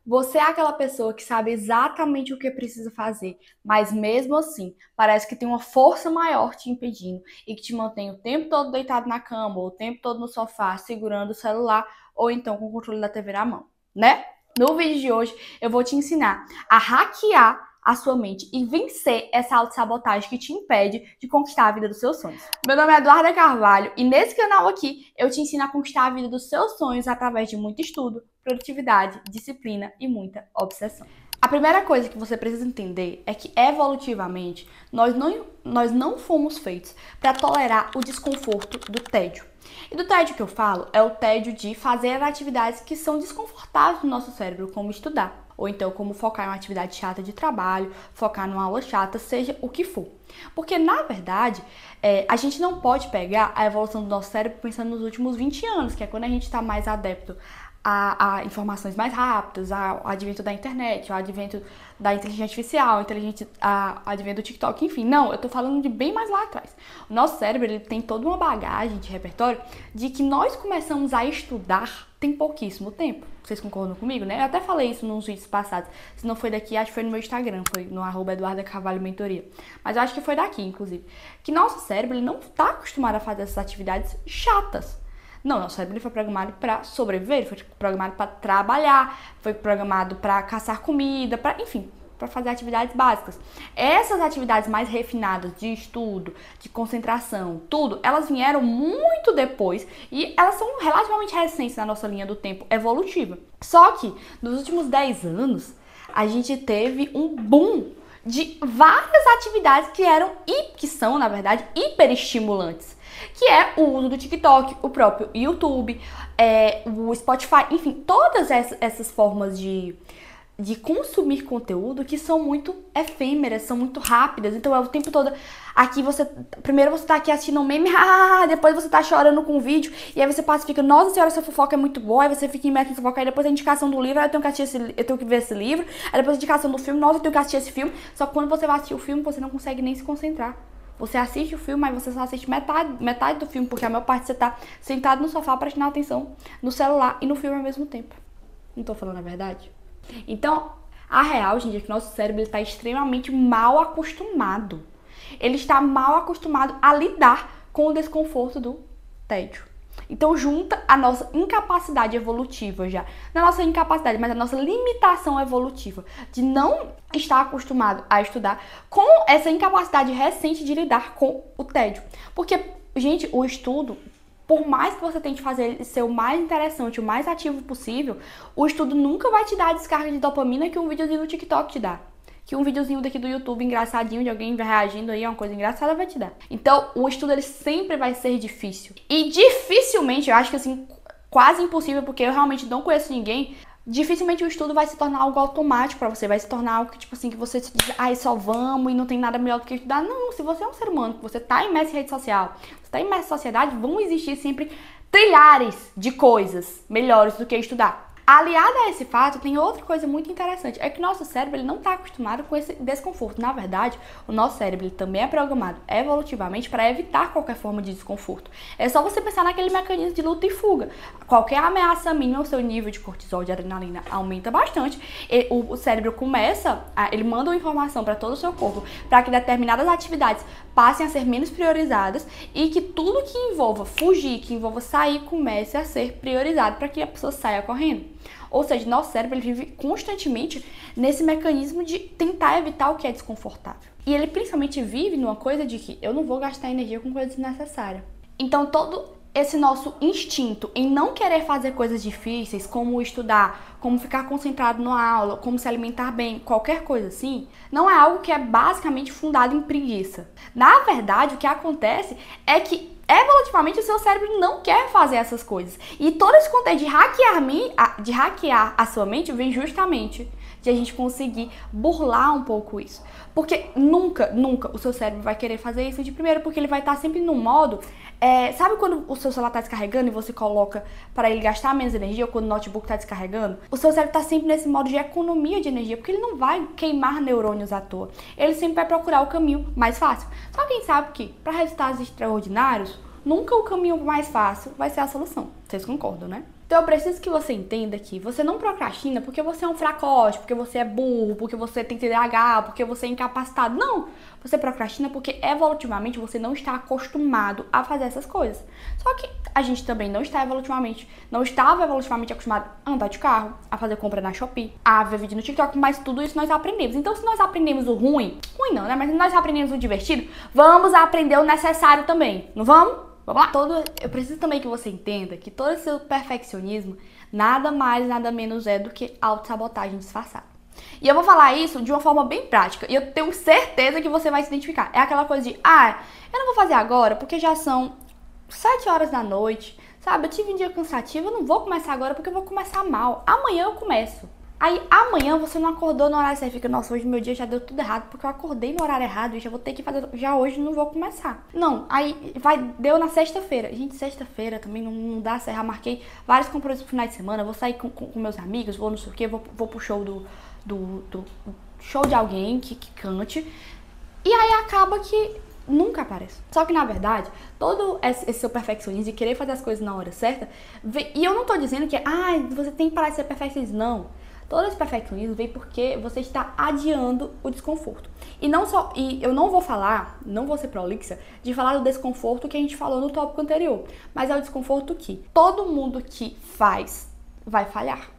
Você é aquela pessoa que sabe exatamente o que precisa fazer, mas mesmo assim, parece que tem uma força maior te impedindo e que te mantém o tempo todo deitado na cama, ou o tempo todo no sofá, segurando o celular, ou então com o controle da TV na mão, né? No vídeo de hoje, eu vou te ensinar a hackear a sua mente e vencer essa autossabotagem que te impede de conquistar a vida dos seus sonhos. Meu nome é Eduarda Carvalho e nesse canal aqui eu te ensino a conquistar a vida dos seus sonhos através de muito estudo, produtividade, disciplina e muita obsessão. A primeira coisa que você precisa entender é que evolutivamente nós não fomos feitos para tolerar o desconforto do tédio. E do tédio que eu falo é o tédio de fazer atividades que são desconfortáveis no nosso cérebro, como estudar, ou então como focar em uma atividade chata de trabalho, focar numa aula chata, seja o que for. Porque, na verdade, a gente não pode pegar a evolução do nosso cérebro pensando nos últimos 20 anos, que é quando a gente está mais adepto a informações mais rápidas, ao advento da internet, ao advento da inteligência artificial, ao advento do TikTok, enfim. Não, eu tô falando de bem mais lá atrás. O nosso cérebro ele tem toda uma bagagem de repertório de que nós começamos a estudar tem pouquíssimo tempo. Vocês concordam comigo, né? Eu até falei isso nos vídeos passados. Se não foi daqui, acho que foi no meu Instagram, foi no @EduardaCarvalhoMentoria. Mas eu acho que foi daqui, inclusive. Que nosso cérebro ele não tá acostumado a fazer essas atividades chatas. Não, nosso cérebro foi programado para sobreviver, ele foi programado para trabalhar, foi programado para caçar comida, enfim, para fazer atividades básicas. Essas atividades mais refinadas de estudo, de concentração, tudo, elas vieram muito depois e elas são relativamente recentes na nossa linha do tempo evolutiva. Só que nos últimos 10 anos, a gente teve um boom de várias atividades que são, na verdade, hiperestimulantes, que é o uso do TikTok, o próprio YouTube, o Spotify, enfim, todas essas formas de consumir conteúdo que são muito efêmeras, são muito rápidas. Então é o tempo todo aqui primeiro você tá aqui assistindo um meme, depois você tá chorando com o vídeo, e aí você passa e fica, nossa senhora, essa fofoca é muito boa, aí você fica imerso em fofoca, aí depois a indicação do livro, aí eu tenho que ver esse livro, aí depois a indicação do filme, nossa, eu tenho que assistir esse filme. Só que quando você vai assistir o filme, você não consegue nem se concentrar. Você assiste o filme, mas você só assiste metade do filme, porque a maior parte você tá sentado no sofá prestando atenção no celular e no filme ao mesmo tempo. Não tô falando a verdade? Então, a real, gente, é que nosso cérebro está extremamente mal acostumado. Ele está mal acostumado a lidar com o desconforto do tédio. Então, junta a nossa incapacidade evolutiva já. Não a nossa incapacidade, mas a nossa limitação evolutiva de não estar acostumado a estudar com essa incapacidade recente de lidar com o tédio. Porque, gente, o estudo, por mais que você tente fazer ele ser o mais interessante, o mais ativo possível, o estudo nunca vai te dar a descarga de dopamina que um videozinho do TikTok te dá. Que um videozinho daqui do YouTube engraçadinho, de alguém reagindo aí a uma coisa engraçada, vai te dar. Então, o estudo ele sempre vai ser difícil. E dificilmente, eu acho que assim, quase impossível, porque eu realmente não conheço ninguém, dificilmente o estudo vai se tornar algo automático pra você, vai se tornar algo que, tipo assim, que você se diz, só vamos e não tem nada melhor do que estudar. Não, se você é um ser humano, que você tá imerso em rede social, você tá imerso em sociedade, vão existir sempre trilhares de coisas melhores do que estudar. Aliada a esse fato, tem outra coisa muito interessante, é que o nosso cérebro ele não está acostumado com esse desconforto. Na verdade, o nosso cérebro ele também é programado evolutivamente para evitar qualquer forma de desconforto. É só você pensar naquele mecanismo de luta e fuga. Qualquer ameaça mínima, o seu nível de cortisol, de adrenalina aumenta bastante. O cérebro ele manda uma informação para todo o seu corpo para que determinadas atividades passem a ser menos priorizadas e que tudo que envolva fugir, que envolva sair, comece a ser priorizado para que a pessoa saia correndo. Ou seja, nosso cérebro ele vive constantemente nesse mecanismo de tentar evitar o que é desconfortável. E ele principalmente vive numa coisa de que eu não vou gastar energia com coisa desnecessária. Então todo esse nosso instinto em não querer fazer coisas difíceis, como estudar, como ficar concentrado na aula, como se alimentar bem, qualquer coisa assim, não é algo que é basicamente fundado em preguiça. Na verdade, o que acontece é que evolutivamente o seu cérebro não quer fazer essas coisas. E todo esse conteúdo de hackear a sua mente vem justamente de a gente conseguir burlar um pouco isso. Porque nunca o seu cérebro vai querer fazer isso de primeiro, porque ele vai estar sempre no modo... sabe quando o seu celular está descarregando e você coloca para ele gastar menos energia, ou quando o notebook está descarregando? O seu cérebro está sempre nesse modo de economia de energia, porque ele não vai queimar neurônios à toa. Ele sempre vai procurar o caminho mais fácil. Só quem sabe que, para resultados extraordinários, nunca o caminho mais fácil vai ser a solução. Vocês concordam, né? Então eu preciso que você entenda que você não procrastina porque você é um fracote, porque você é burro, porque você tem TDAH, porque você é incapacitado. Não! Você procrastina porque evolutivamente você não está acostumado a fazer essas coisas. Só que a gente também não estava evolutivamente acostumado a andar de carro, a fazer compra na Shopee, a ver vídeo no TikTok, mas tudo isso nós aprendemos. Então se nós aprendemos o ruim não, né? Mas se nós aprendemos o divertido, vamos aprender o necessário também, não vamos? Vamos lá? Eu preciso também que você entenda que todo esse seu perfeccionismo nada mais, nada menos é do que autossabotagem disfarçada. E eu vou falar isso de uma forma bem prática. E eu tenho certeza que você vai se identificar. É aquela coisa de, eu não vou fazer agora porque já são 7 horas da noite, sabe? Eu tive um dia cansativo, eu não vou começar agora porque eu vou começar mal. Amanhã eu começo. Aí amanhã você não acordou no horário, você fica, nossa, hoje meu dia já deu tudo errado, porque eu acordei no horário errado e já vou ter que fazer, já hoje não vou começar. Não, aí deu na sexta-feira. Gente, sexta-feira também não dá certo, já marquei vários compromissos pro final de semana, vou sair com meus amigos, vou não sei o que, vou pro show do show de alguém que cante, e aí acaba que nunca aparece. Só que na verdade, todo esse seu perfeccionismo de querer fazer as coisas na hora certa, e eu não tô dizendo que, você tem que parar de ser perfeccionista, não. Todo esse perfeccionismo vem porque você está adiando o desconforto. E eu não vou ser prolixa de falar do desconforto que a gente falou no tópico anterior, mas é o desconforto que todo mundo que faz vai falhar.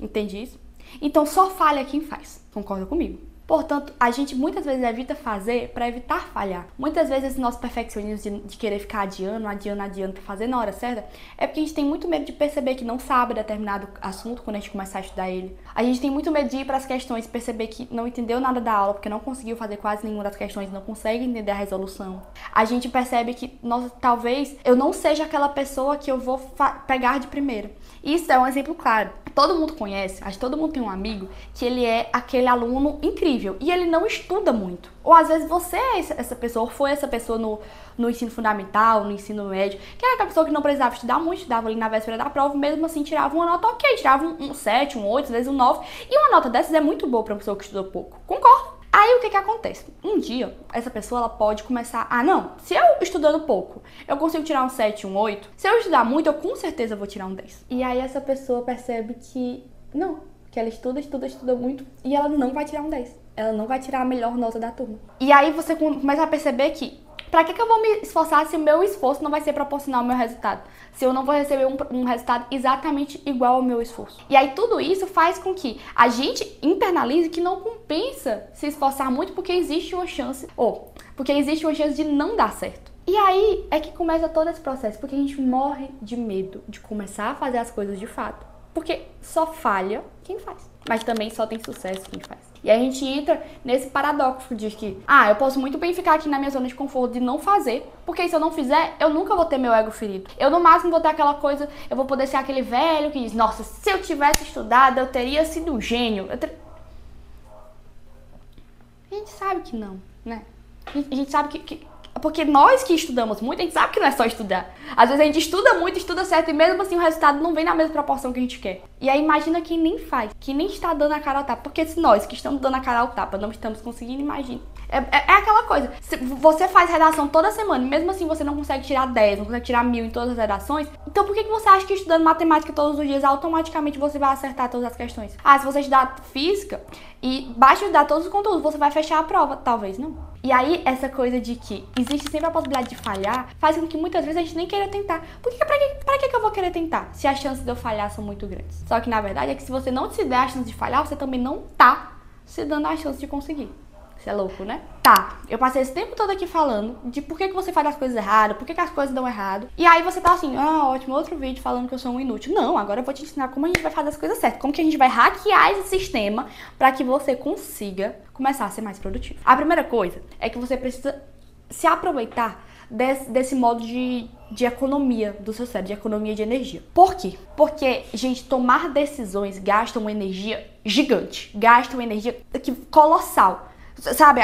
Entende isso? Então só falha quem faz. Concorda comigo? Portanto, a gente muitas vezes evita fazer para evitar falhar. Muitas vezes esse nosso perfeccionismo de querer ficar adiando para fazer na hora certa, é porque a gente tem muito medo de perceber que não sabe determinado assunto quando a gente começar a estudar ele. A gente tem muito medo de ir para as questões e perceber que não entendeu nada da aula porque não conseguiu fazer quase nenhuma das questões, não consegue entender a resolução. A gente percebe que, nossa, talvez eu não seja aquela pessoa que eu vou pegar de primeira. Isso é um exemplo claro. Todo mundo conhece, acho que todo mundo tem um amigo que ele é aquele aluno incrível e ele não estuda muito. Ou às vezes você é essa pessoa, ou foi essa pessoa no ensino fundamental, no ensino médio, que era aquela pessoa que não precisava estudar muito, estudava ali na véspera da prova, mesmo assim tirava uma nota ok, tirava um 7, um 8, às vezes um 9, e uma nota dessas é muito boa para uma pessoa que estudou pouco. Concordo? Aí o que acontece? Um dia, essa pessoa ela pode começar, não, se eu estudando pouco, eu consigo tirar um 7, um 8, se eu estudar muito, eu com certeza vou tirar um 10. E aí essa pessoa percebe que não, que ela estuda muito e ela não vai tirar um 10. Ela não vai tirar a melhor nota da turma. E aí você começa a perceber que pra que eu vou me esforçar se o meu esforço não vai ser proporcional ao meu resultado? Se eu não vou receber um resultado exatamente igual ao meu esforço. E aí tudo isso faz com que a gente internalize que não compensa se esforçar muito porque existe uma chance, de não dar certo. E aí é que começa todo esse processo, porque a gente morre de medo de começar a fazer as coisas de fato. Porque só falha quem faz, mas também só tem sucesso quem faz. E aí a gente entra nesse paradoxo de que, eu posso muito bem ficar aqui na minha zona de conforto de não fazer, porque se eu não fizer, eu nunca vou ter meu ego ferido. Eu no máximo vou ter aquela coisa, eu vou poder ser aquele velho que diz, nossa, se eu tivesse estudado, eu teria sido um gênio. A gente sabe que não, né? A gente sabe que porque nós que estudamos muito, a gente sabe que não é só estudar. Às vezes a gente estuda muito, estuda certo, e mesmo assim o resultado não vem na mesma proporção que a gente quer. E aí imagina quem nem faz, que nem está dando a cara ao tapa. Porque se nós que estamos dando a cara ao tapa não estamos conseguindo, imagina. É aquela coisa, se você faz redação toda semana e mesmo assim você não consegue tirar 10, não consegue tirar 1000 em todas as redações, então por que você acha que estudando matemática todos os dias automaticamente você vai acertar todas as questões? Se você estudar física e basta estudar todos os conteúdos, você vai fechar a prova? Talvez não. E aí essa coisa de que existe sempre a possibilidade de falhar faz com que muitas vezes a gente nem queira tentar. Pra que eu vou querer tentar se as chances de eu falhar são muito grandes? Só que na verdade é que se você não se der a chance de falhar, você também não tá se dando a chance de conseguir. Isso é louco, né? Tá, eu passei esse tempo todo aqui falando de por que você faz as coisas erradas, por que as coisas dão errado. E aí você tá assim, ótimo, outro vídeo falando que eu sou um inútil. Não, agora eu vou te ensinar como a gente vai fazer as coisas certas. Como que a gente vai hackear esse sistema pra que você consiga começar a ser mais produtivo. A primeira coisa é que você precisa se aproveitar desse modo de economia do seu cérebro, de economia de energia. Por quê? Porque, gente, tomar decisões gasta uma energia gigante. Gasta uma energia colossal. Sabe,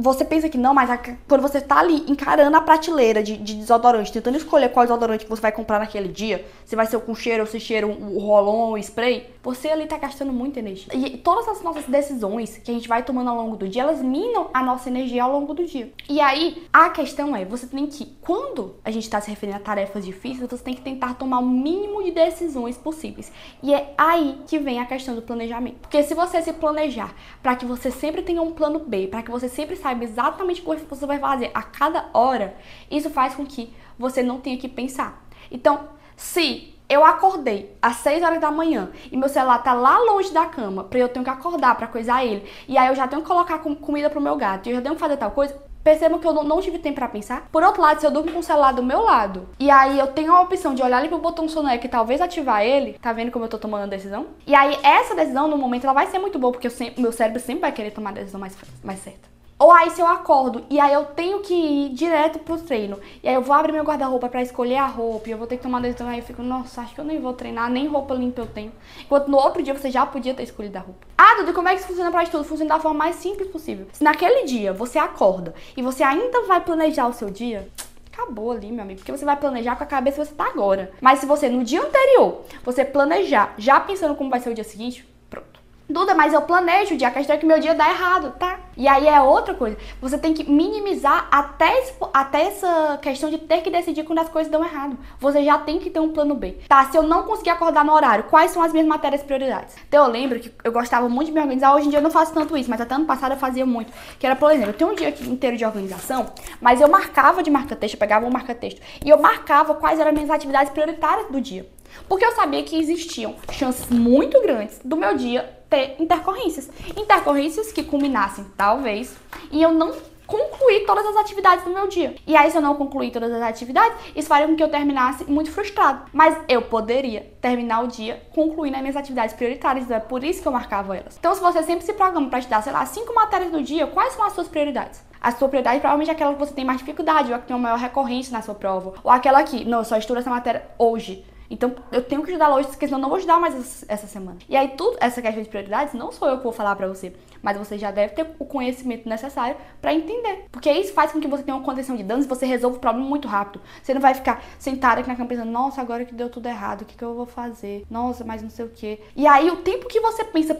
você pensa que não, mas quando você tá ali encarando a prateleira de desodorante, tentando escolher qual desodorante que você vai comprar naquele dia, se vai ser o com cheiro ou se cheira o rolon, o spray, você ali tá gastando muita energia. E todas as nossas decisões que a gente vai tomando ao longo do dia, elas minam a nossa energia ao longo do dia. E aí, a questão é, você tem que, quando a gente tá se referindo a tarefas difíceis, você tem que tentar tomar o mínimo de decisões possíveis. E é aí que vem a questão do planejamento. Porque se você se planejar para que você sempre tenha um plano B, para que você sempre saiba exatamente o que você vai fazer a cada hora, isso faz com que você não tenha que pensar. Então, se eu acordei às 6 horas da manhã e meu celular tá lá longe da cama, eu tenho que acordar para coisar ele, e aí eu já tenho que colocar comida pro meu gato, eu já tenho que fazer tal coisa, percebam que eu não tive tempo pra pensar. Por outro lado, se eu durmo com o celular do meu lado, e aí eu tenho a opção de olhar ali pro botão soneca e talvez ativar ele, tá vendo como eu tô tomando a decisão? E aí essa decisão, no momento, ela vai ser muito boa, porque meu cérebro sempre vai querer tomar a decisão mais certa. Ou aí se eu acordo e aí eu tenho que ir direto pro treino, e aí eu vou abrir meu guarda-roupa pra escolher a roupa, e eu vou ter que tomar uma decisão, aí eu fico, nossa, acho que eu nem vou treinar, nem roupa limpa eu tenho. Enquanto no outro dia você já podia ter escolhido a roupa. Ah, Dudu, como é que isso funciona pra estudo? Funciona da forma mais simples possível. Se naquele dia você acorda e você ainda vai planejar o seu dia, acabou ali, meu amigo, porque você vai planejar com a cabeça que você tá agora. Mas se você, no dia anterior, você planejar, já pensando como vai ser o dia seguinte, pronto. Duda, mas eu planejo o dia, a questão é que meu dia dá errado, tá? E aí é outra coisa, você tem que minimizar até essa questão de ter que decidir quando as coisas dão errado. Você já tem que ter um plano B. Tá, se eu não conseguir acordar no horário, quais são as minhas matérias prioridades? Então eu lembro que eu gostava muito de me organizar, hoje em dia eu não faço tanto isso, mas até ano passado eu fazia muito. Que era, por exemplo, eu tenho um dia inteiro de organização, mas eu marcava de marca-texto, eu pegava um marca-texto, e eu marcava quais eram as minhas atividades prioritárias do dia. Porque eu sabia que existiam chances muito grandes do meu dia ter intercorrências. Intercorrências que culminassem, talvez, e eu não concluir todas as atividades do meu dia. E aí, se eu não concluir todas as atividades, isso faria com que eu terminasse muito frustrado. Mas eu poderia terminar o dia concluindo as minhas atividades prioritárias, então é por isso que eu marcava elas. Então, se você sempre se programa para estudar, sei lá, 5 matérias no dia, quais são as suas prioridades? A sua prioridade provavelmente é aquela que você tem mais dificuldade, ou a que tem uma maior recorrência na sua prova, ou aquela que, não, eu só estudo essa matéria hoje. Então, eu tenho que estudar hoje, porque senão eu não vou estudar mais essa semana. E aí, tudo, essa questão de prioridades, não sou eu que vou falar pra você, mas você já deve ter o conhecimento necessário pra entender. Porque isso faz com que você tenha uma contenção de danos e você resolva o problema muito rápido. Você não vai ficar sentada aqui na cama pensando, nossa, agora que deu tudo errado, o que eu vou fazer? Nossa, mas não sei o quê. E aí, o tempo que você pensa,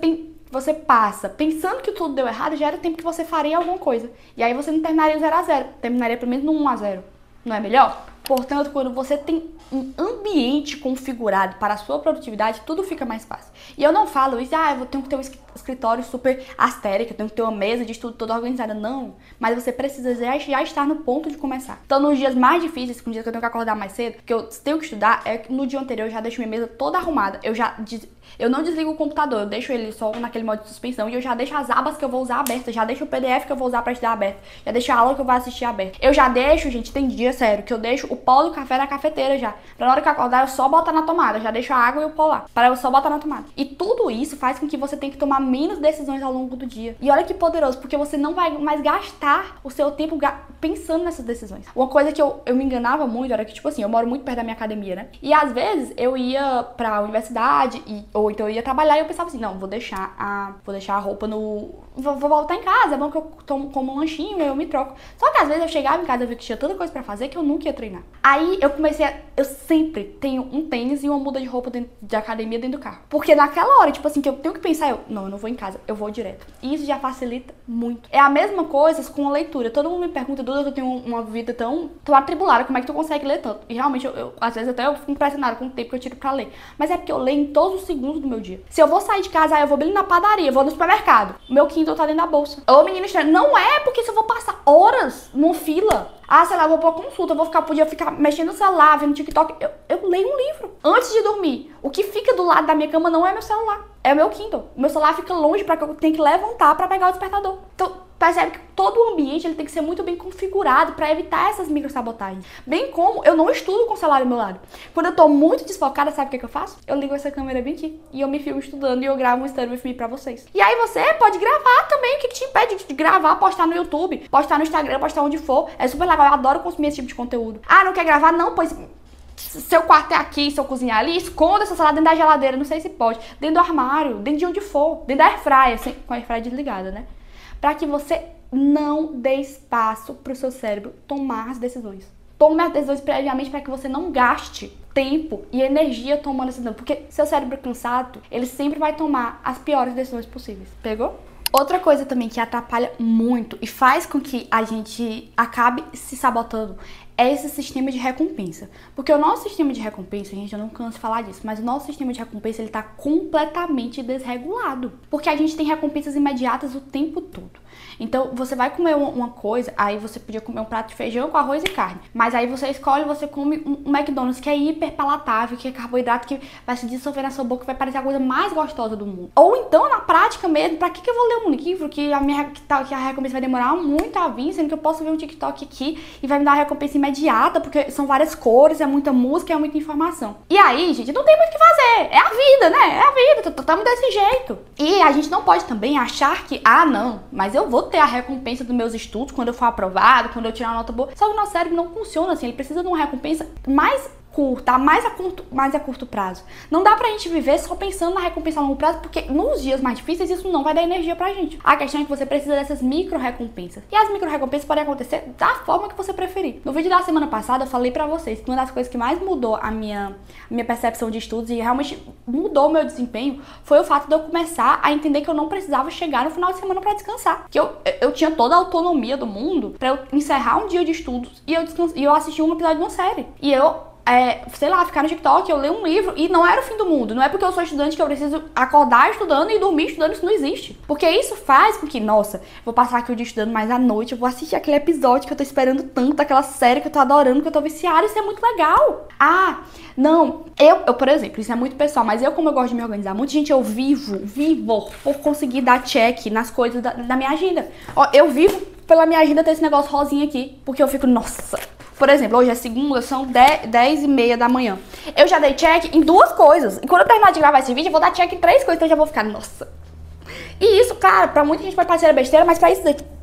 você passa pensando que tudo deu errado, já era o tempo que você faria alguma coisa. E aí, você não terminaria o 0 a 0, terminaria pelo menos no 1 a 0. Não é melhor? Portanto, quando você tem um ambiente configurado para a sua produtividade, tudo fica mais fácil. E eu não falo isso, eu tenho que ter um escritório super astérico, eu tenho que ter uma mesa de estudo toda organizada. Não, mas você precisa já estar no ponto de começar. Então, nos dias mais difíceis, com dias que eu tenho que acordar mais cedo, que eu tenho que estudar, é que no dia anterior eu já deixo minha mesa toda arrumada. Eu não desligo o computador, eu deixo ele só naquele modo de suspensão e eu já deixo as abas que eu vou usar abertas, já deixo o PDF que eu vou usar para estudar aberto, já deixo a aula que eu vou assistir aberta. Eu já deixo, gente, tem dia, sério, que eu deixo o pó do café na cafeteira já. Pra na hora que eu acordar, eu só botar na tomada, já deixo a água e o pó lá, para eu só botar na tomada. E tudo isso faz com que você tenha que tomar menos decisões ao longo do dia. E olha que poderoso, porque você não vai mais gastar o seu tempo pensando nessas decisões. Uma coisa que eu me enganava muito era que, tipo assim, eu moro muito perto da minha academia, né? E às vezes eu ia pra universidade, ou então eu ia trabalhar e eu pensava assim, não, vou deixar a roupa no... Vou voltar em casa, é bom que eu como um lanchinho e eu me troco. Só que às vezes eu chegava em casa e vi que tinha tanta coisa pra fazer que eu nunca ia treinar. Aí eu sempre tenho um tênis e uma muda de roupa de academia dentro do carro. Porque naquela hora, tipo assim, que eu tenho que pensar, eu não vou em casa, eu vou direto. E isso já facilita muito. É a mesma coisa com a leitura. Todo mundo me pergunta, Duda, eu tenho uma vida tão atribulada, como é que tu consegue ler tanto? E realmente, às vezes até eu fico impressionada com o tempo que eu tiro pra ler. Mas é porque eu leio em todos os segundos do meu dia. Se eu vou sair de casa, eu vou ali na padaria, eu vou no supermercado. Meu Kindle tá dentro da bolsa. Ô, menino estranho, não é porque se eu vou passar horas numa fila, sei lá, eu vou pra consulta, podia ficar mexendo no celular, vendo TikTok. Eu leio um livro antes de dormir. O que fica do lado da minha cama não é meu celular, é o meu Kindle. O meu celular fica longe pra que eu tenha que levantar pra pegar o despertador. Então, percebe que todo o ambiente ele tem que ser muito bem configurado pra evitar essas microsabotagens. Bem como eu não estudo com o celular do meu lado. Quando eu tô muito desfocada, sabe o que eu faço? Eu ligo essa câmera bem aqui e eu me filmo estudando e eu gravo um Study With Me pra vocês. E aí você pode gravar também. O que te impede de gravar, postar no YouTube, postar no Instagram, postar onde for. É super legal, eu adoro consumir esse tipo de conteúdo. Não quer gravar? Não, pois... Seu quarto é aqui, se eu cozinhar ali, esconda essa salada dentro da geladeira, não sei se pode. Dentro do armário, dentro de onde for, dentro da airfryer, com a airfryer desligada, né? Pra que você não dê espaço para o seu cérebro tomar as decisões. Tome as decisões previamente para que você não gaste tempo e energia tomando essa decisão. Porque seu cérebro cansado, ele sempre vai tomar as piores decisões possíveis. Pegou? Outra coisa também que atrapalha muito e faz com que a gente acabe se sabotando é esse sistema de recompensa. Porque o nosso sistema de recompensa, gente, eu não canso de falar disso, mas o nosso sistema de recompensa, ele tá completamente desregulado. Porque a gente tem recompensas imediatas o tempo todo. Então, você vai comer uma coisa, aí você podia comer um prato de feijão com arroz e carne. Mas aí você escolhe, você come um McDonald's que é hiper palatável, que é carboidrato, que vai se dissolver na sua boca, vai parecer a coisa mais gostosa do mundo. Ou então, na prática mesmo, pra que eu vou ler um livro que a recompensa vai demorar muito a vir, sendo que eu posso ver um TikTok aqui e vai me dar a recompensa imediata, porque são várias cores, é muita música, é muita informação. E aí, gente, não tem muito o que fazer. É a vida, né? É a vida, estamos desse jeito. E a gente não pode também achar que, não, mas eu vou ter a recompensa dos meus estudos quando eu for aprovado, quando eu tirar uma nota boa. Só que o nosso cérebro não funciona assim, ele precisa de uma recompensa mais curta, mais a curto prazo. Não dá pra gente viver só pensando na recompensa a longo prazo, porque nos dias mais difíceis isso não vai dar energia pra gente. A questão é que você precisa dessas micro-recompensas. E as micro-recompensas podem acontecer da forma que você preferir. No vídeo da semana passada eu falei pra vocês que uma das coisas que mais mudou a minha percepção de estudos e realmente mudou o meu desempenho foi o fato de eu começar a entender que eu não precisava chegar no final de semana pra descansar. Que eu tinha toda a autonomia do mundo pra eu encerrar um dia de estudos e eu assistir um episódio de uma série. E eu sei lá, ficar no TikTok, eu ler um livro e não era o fim do mundo. Não é porque eu sou estudante que eu preciso acordar estudando e dormir estudando, isso não existe. Porque isso faz com que, nossa, vou passar aqui o dia estudando, mas à noite eu vou assistir aquele episódio que eu tô esperando tanto, aquela série que eu tô adorando, que eu tô viciada, isso é muito legal. Não, eu, por exemplo, isso é muito pessoal, mas como eu gosto de me organizar muito, gente, eu vivo por conseguir dar check nas coisas da minha agenda. Eu vivo pela minha agenda ter esse negócio rosinha aqui, porque eu fico, nossa. Por exemplo, hoje é segunda, são 10h30 da manhã. Eu já dei check em 2 coisas. E quando eu terminar de gravar esse vídeo, eu vou dar check em 3 coisas, então eu já vou ficar, nossa. E isso, cara, pra muita gente pode parecer besteira, mas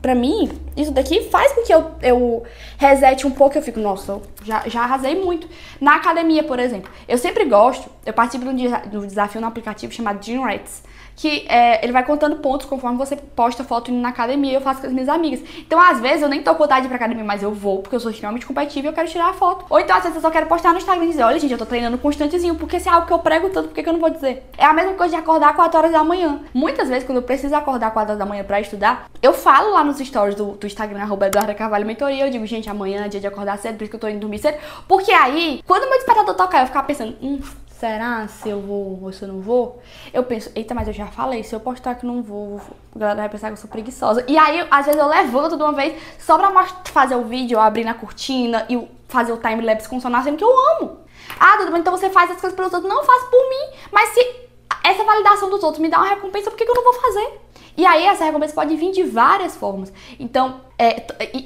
pra mim, isso daqui faz com que eu resete um pouco, eu fico, nossa, eu já arrasei muito. Na academia, por exemplo, eu sempre gosto, eu participo de um desafio no aplicativo chamado Gym Rats, que ele vai contando pontos conforme você posta foto indo na academia e eu faço com as minhas amigas. Então, às vezes, eu nem tô com vontade de ir pra academia, mas eu vou, porque eu sou extremamente competitiva e eu quero tirar a foto. Ou então, às vezes, eu só quero postar no Instagram e dizer, olha, gente, eu tô treinando constantezinho, porque se é algo que eu prego tanto, por que eu não vou dizer? É a mesma coisa de acordar 4 horas da manhã. Muitas vezes, quando eu preciso acordar 4 horas da manhã pra estudar, eu falo lá nos stories do Instagram, @EduardaCarvalhoMentoria, eu digo, gente, amanhã é dia de acordar cedo, por isso que eu tô indo dormir cedo. Porque aí, quando o meu despertador tocar, eu ficar pensando, será se eu vou ou se eu não vou? Eu penso, eita, mas eu já falei, se eu postar que não vou, a galera vai pensar que eu sou preguiçosa. E aí, às vezes, eu levanto de uma vez só pra fazer o vídeo, eu abrir na cortina e fazer o time-lapse funcionar, sendo que eu amo. Duda, então você faz as coisas pelos outros. Não, eu faço por mim. Mas se essa validação dos outros me dá uma recompensa, por que eu não vou fazer? E aí, essa recompensa pode vir de várias formas. Então,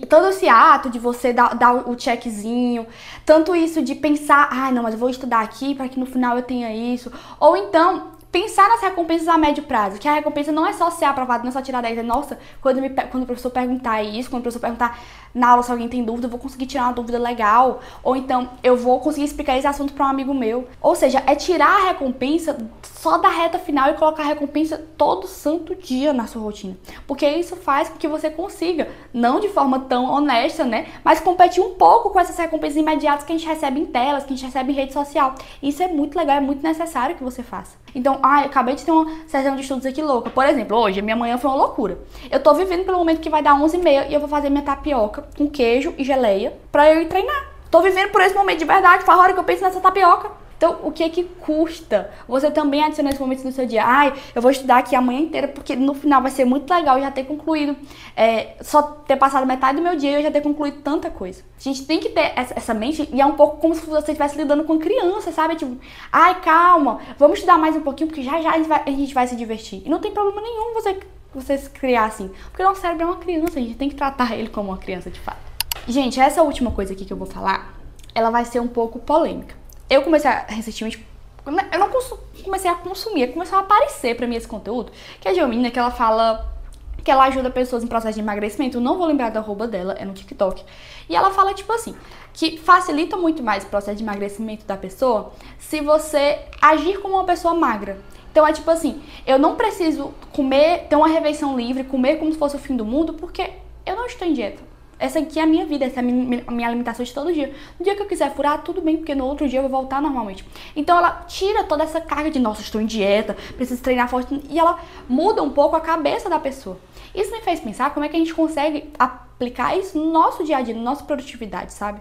todo esse ato de você dar o checkzinho, tanto isso de pensar, não, mas eu vou estudar aqui para que no final eu tenha isso. Ou então, pensar nas recompensas a médio prazo, que a recompensa não é só ser aprovado, não é só tirar 10, nossa, quando o professor perguntar isso, quando o professor perguntar na aula se alguém tem dúvida, eu vou conseguir tirar uma dúvida legal, ou então eu vou conseguir explicar esse assunto para um amigo meu. Ou seja, é tirar a recompensa só da reta final e colocar a recompensa todo santo dia na sua rotina. Porque isso faz com que você consiga, não de forma tão honesta, né, mas competir um pouco com essas recompensas imediatas que a gente recebe em telas, que a gente recebe em rede social. Isso é muito legal, é muito necessário que você faça. Então, eu acabei de ter uma sessão de estudos aqui louca. Por exemplo, hoje, a minha manhã foi uma loucura. Eu tô vivendo pelo momento que vai dar 11h30 e eu vou fazer minha tapioca com queijo e geleia pra eu ir treinar. Tô vivendo por esse momento de verdade, faz a hora que eu penso nessa tapioca. Então, o que é que custa você também adicionar esses momentos no seu dia? Eu vou estudar aqui a manhã inteira, porque no final vai ser muito legal já ter concluído, só ter passado metade do meu dia e eu já ter concluído tanta coisa. A gente tem que ter essa mente, e é um pouco como se você estivesse lidando com criança, sabe? Tipo, calma, vamos estudar mais um pouquinho, porque já a gente vai se divertir. E não tem problema nenhum você se criar assim, porque o nosso cérebro é uma criança, a gente tem que tratar ele como uma criança de fato. Gente, essa última coisa aqui que eu vou falar, ela vai ser um pouco polêmica. Eu comecei recentemente, eu não comecei a consumir, começou a aparecer pra mim esse conteúdo, que é de uma menina que ela fala que ela ajuda pessoas em processo de emagrecimento, eu não vou lembrar da arroba dela, é no TikTok, e ela fala tipo assim, que facilita muito mais o processo de emagrecimento da pessoa se você agir como uma pessoa magra. Então é tipo assim, eu não preciso ter uma refeição livre, comer como se fosse o fim do mundo, porque estou em dieta. Essa aqui é a minha vida, essa é a minha alimentação de todo dia. No dia que eu quiser furar, tudo bem, porque no outro dia eu vou voltar normalmente. Então ela tira toda essa carga de, nossa, estou em dieta, preciso treinar forte, e ela muda um pouco a cabeça da pessoa. Isso me fez pensar como é que a gente consegue aplicar isso no nosso dia a dia, na nossa produtividade, sabe?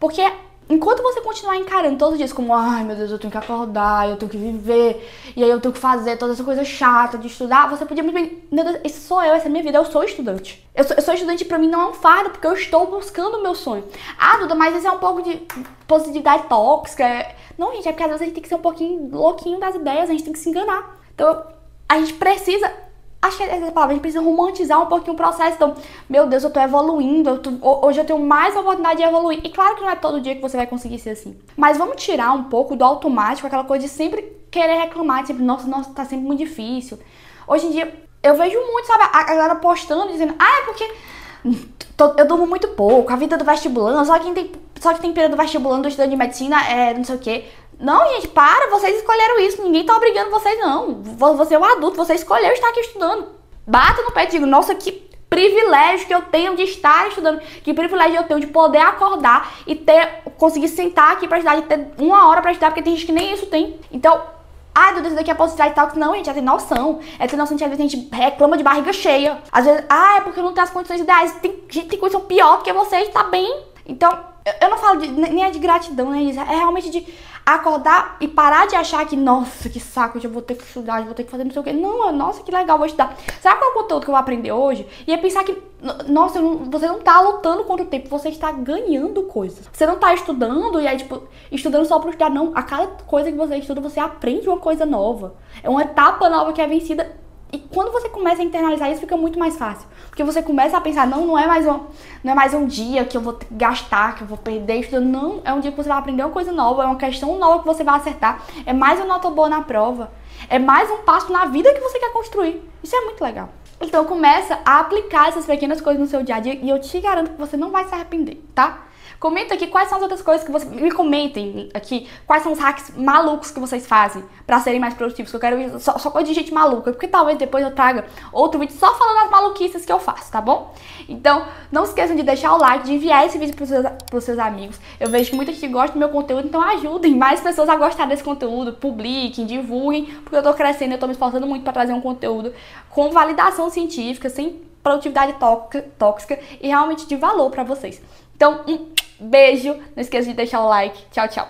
Porque enquanto você continuar encarando todos os dias como, ai meu Deus, eu tenho que acordar, eu tenho que viver, e aí eu tenho que fazer toda essa coisa chata de estudar, você podia muito bem, meu Deus, esse sou eu, essa é a minha vida, eu sou estudante. Eu sou estudante, pra mim não é um fardo, porque eu estou buscando o meu sonho. Ah, Duda, mas isso é um pouco de positividade tóxica. Não, gente, é porque às vezes a gente tem que ser um pouquinho louquinho das ideias, a gente tem que se enganar. Então, a gente precisa... Acho que essa palavra, a gente precisa romantizar um pouquinho o processo. Então, meu Deus, eu tô evoluindo, hoje eu tenho mais oportunidade de evoluir. E claro que não é todo dia que você vai conseguir ser assim. Mas vamos tirar um pouco do automático, aquela coisa de sempre querer reclamar, de sempre, nossa, tá sempre muito difícil. Hoje em dia, eu vejo muito, sabe, a galera postando, dizendo, é porque eu durmo muito pouco, a vida do vestibulando, só que tem período do vestibulando, do estudante de medicina, não sei o quê. Não, gente, para, vocês escolheram isso, ninguém tá obrigando vocês, não. Você é um adulto, você escolheu estar aqui estudando. Bata no pé e digo, nossa, que privilégio que eu tenho de estar estudando, que privilégio eu tenho de poder acordar e conseguir sentar aqui pra estudar, de ter 1 hora pra estudar, porque tem gente que nem isso tem. Então, ai, Duda, isso daqui é positividade e tal. Não, gente, é ter noção. É ter noção de que às vezes a gente reclama de barriga cheia. Às vezes, é porque eu não tenho as condições ideais. Gente que tem condição pior do que vocês, tá bem? Então, eu não falo nem é de gratidão, né? É realmente de acordar e parar de achar que, nossa, que saco, eu já vou ter que estudar, já vou ter que fazer não sei o quê. Não, nossa, que legal, vou estudar. Sabe qual é o conteúdo que eu vou aprender hoje? E é pensar que, nossa, você não tá lutando contra o tempo, você está ganhando coisas. Você não tá estudando e aí, tipo, estudando só pra estudar, não. A cada coisa que você estuda, você aprende uma coisa nova. É uma etapa nova que é vencida. E quando você começa a internalizar isso, fica muito mais fácil. Porque você começa a pensar, não é mais um dia que eu vou gastar, que eu vou perder estudando. Não, é um dia que você vai aprender uma coisa nova, é uma questão nova que você vai acertar. É mais uma nota boa na prova. É mais um passo na vida que você quer construir. Isso é muito legal. Então começa a aplicar essas pequenas coisas no seu dia a dia e eu te garanto que você não vai se arrepender, tá? Comenta aqui quais são as outras coisas que vocês... Me comentem aqui quais são os hacks malucos que vocês fazem pra serem mais produtivos. Que eu quero ver só coisa de gente maluca. Porque talvez depois eu traga outro vídeo só falando as maluquices que eu faço, tá bom? Então, não se esqueçam de deixar o like, de enviar esse vídeo pros seus amigos. Eu vejo que muita gente gosta do meu conteúdo, então ajudem mais pessoas a gostar desse conteúdo. Publiquem, divulguem, porque eu tô crescendo, eu tô me esforçando muito pra trazer um conteúdo com validação científica, sem produtividade tóxica e realmente de valor pra vocês. Então, um beijo, não esqueça de deixar o like. Tchau, tchau.